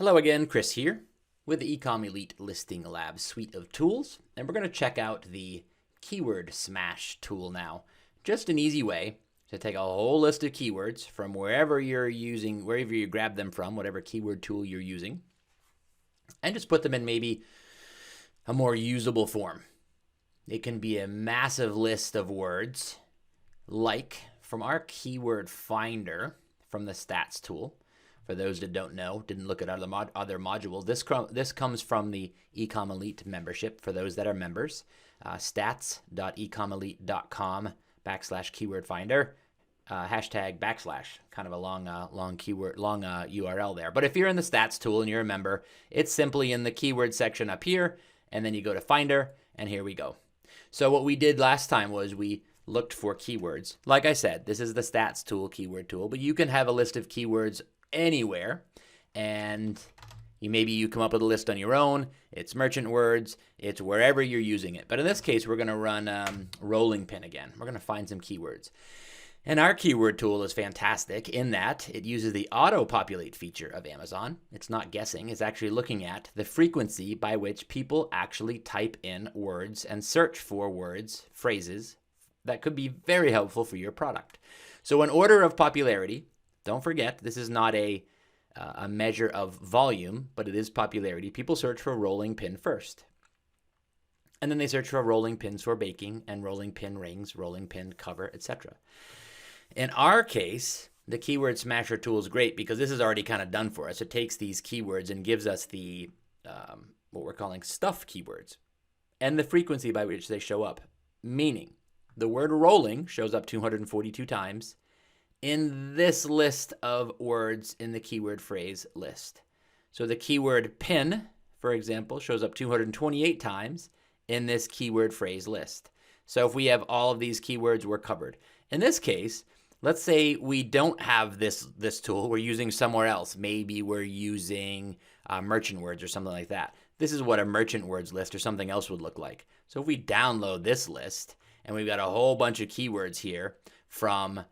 Hello again, Chris here with the Ecomm Elite Listing Lab suite of tools, and we're going to check out the Keyword Smash tool now. Just an easy way to take a whole list of keywords from wherever you're using, wherever you grab them from, whatever keyword tool you're using, and just put them in maybe a more usable form. It can be a massive list of words, like from our keyword finder from the stats tool. For those that don't know, didn't look at other modules, this comes from the Ecomm Elite membership for those that are members. Stats.ecommelite.com/keyword finder, hashtag / kind of a long URL there. But if you're in the stats tool and you're a member, it's simply in the keyword section up here, and then you go to finder, and here we go. So what we did last time was we looked for keywords. Like I said, this is the stats tool, keyword tool, but you can have a list of keywords anywhere, and maybe you come up with a list on your own. It's merchant words, it's wherever you're using it. But in this case, we're going to run rolling pin again. We're going to find some keywords. And our keyword tool is fantastic in that it uses the auto-populate feature of Amazon. It's not guessing, it's actually looking at the frequency by which people actually type in words and search for words, phrases, that could be very helpful for your product. So in order of popularity, don't forget, this is not a measure of volume, but it is popularity. People search for rolling pin first. And then they search for rolling pins for baking and rolling pin rings, rolling pin cover, etc. In our case, the Keyword Smasher tool is great because this is already kind of done for us. It takes these keywords and gives us the what we're calling stuff keywords and the frequency by which they show up. Meaning, the word rolling shows up 242 times in this list of words in the keyword phrase list. So the keyword pin, for example, shows up 228 times in this keyword phrase list. So if we have all of these keywords, we're covered. In this case, let's say we don't have this tool. We're using somewhere else. Maybe we're using merchant words or something like that. This is what a merchant words list or something else would look like. So if we download this list, and we've got a whole bunch of keywords here from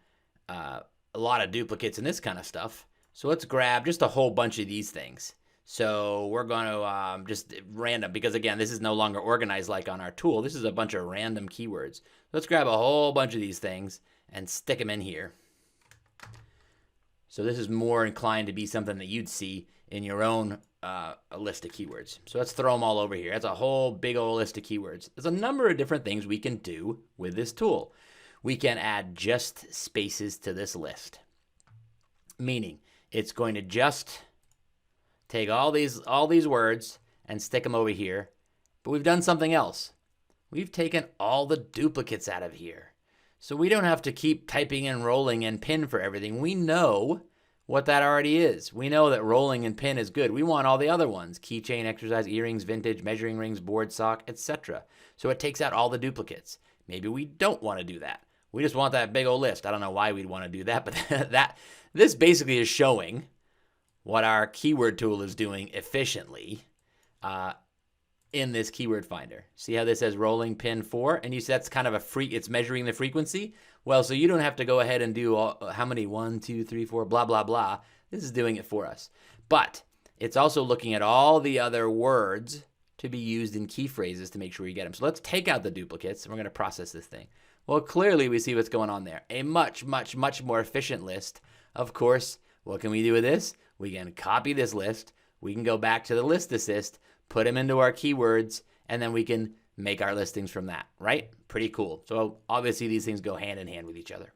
a lot of duplicates and this kind of stuff. So let's grab just a whole bunch of these things. So we're going to just random, because again, this is no longer organized like on our tool. This is a bunch of random keywords. Let's grab a whole bunch of these things and stick them in here. So this is more inclined to be something that you'd see in your own a list of keywords. So let's throw them all over here. That's a whole big old list of keywords. There's a number of different things we can do with this tool. We can add just spaces to this list, meaning it's going to just take all these words and stick them over here. But we've done something else. We've taken all the duplicates out of here. So we don't have to keep typing and rolling and pin for everything. We know what that already is. We know that rolling and pin is good. We want all the other ones: keychain, exercise, earrings, vintage, measuring rings, board sock, etc. So it takes out all the duplicates. Maybe we don't want to do that. We just want that big old list. I don't know why we'd want to do that, but this basically is showing what our keyword tool is doing efficiently in this keyword finder. See how this says rolling pin 4, and you see that's kind of it's measuring the frequency. Well, so you don't have to go ahead and do how many 1, 2, 3, 4, blah, blah, blah. This is doing it for us. But it's also looking at all the other words to be used in key phrases to make sure you get them. So let's take out the duplicates, and we're going to process this thing. Well, clearly we see what's going on there. A much, much, much more efficient list. Of course, what can we do with this? We can copy this list. We can go back to the list assist, put them into our keywords, and then we can make our listings from that, right? Pretty cool. So obviously these things go hand in hand with each other.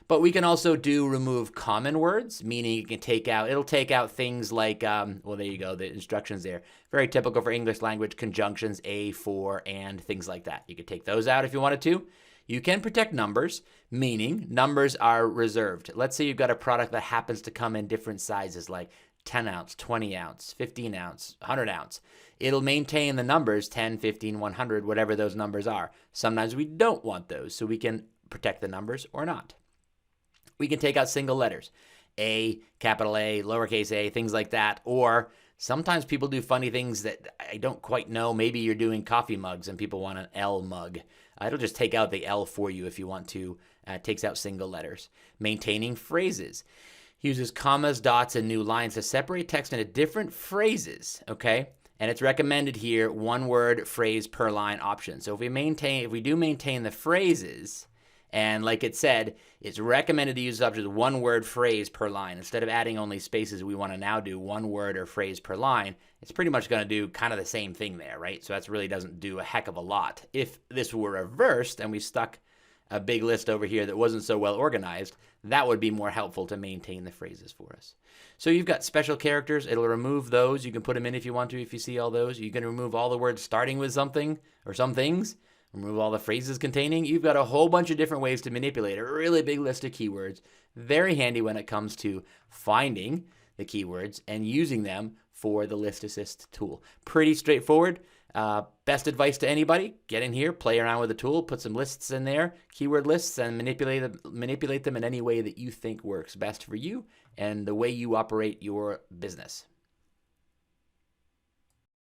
But we can also remove common words, meaning you can it'll take out things like, well, there you go, the instructions there. Very typical for English language, conjunctions, a, for, and, things like that. You could take those out if you wanted to. You can protect numbers, meaning numbers are reserved. Let's say you've got a product that happens to come in different sizes, like 10 ounce, 20 ounce, 15 ounce, 100 ounce. It'll maintain the numbers 10, 15, 100, whatever those numbers are. Sometimes we don't want those, so we can protect the numbers or not. We can take out single letters, A, capital A, lowercase a, things like that. Or sometimes people do funny things that I don't quite know. Maybe you're doing coffee mugs and people want an L mug. It'll just take out the L for you if you want to. It takes out single letters. Maintaining phrases. Uses commas, dots, and new lines to separate text into different phrases, okay? And it's recommended here, one word phrase per line option. So if we do maintain the phrases, and like it said, it's recommended to use up to one word phrase per line. Instead of adding only spaces, we want to now do one word or phrase per line. It's pretty much going to do kind of the same thing there, right? So that really doesn't do a heck of a lot. If this were reversed and we stuck a big list over here that wasn't so well organized, that would be more helpful to maintain the phrases for us. So you've got special characters. It'll remove those. You can put them in if you want to, if you see all those. You can remove all the words starting with something or some things. Remove all the phrases containing. You've got a whole bunch of different ways to manipulate a really big list of keywords. Very handy when it comes to finding the keywords and using them for the List Assist tool. Pretty straightforward. Best advice to anybody, get in here, play around with the tool, put some lists in there, keyword lists, and manipulate them in any way that you think works best for you and the way you operate your business.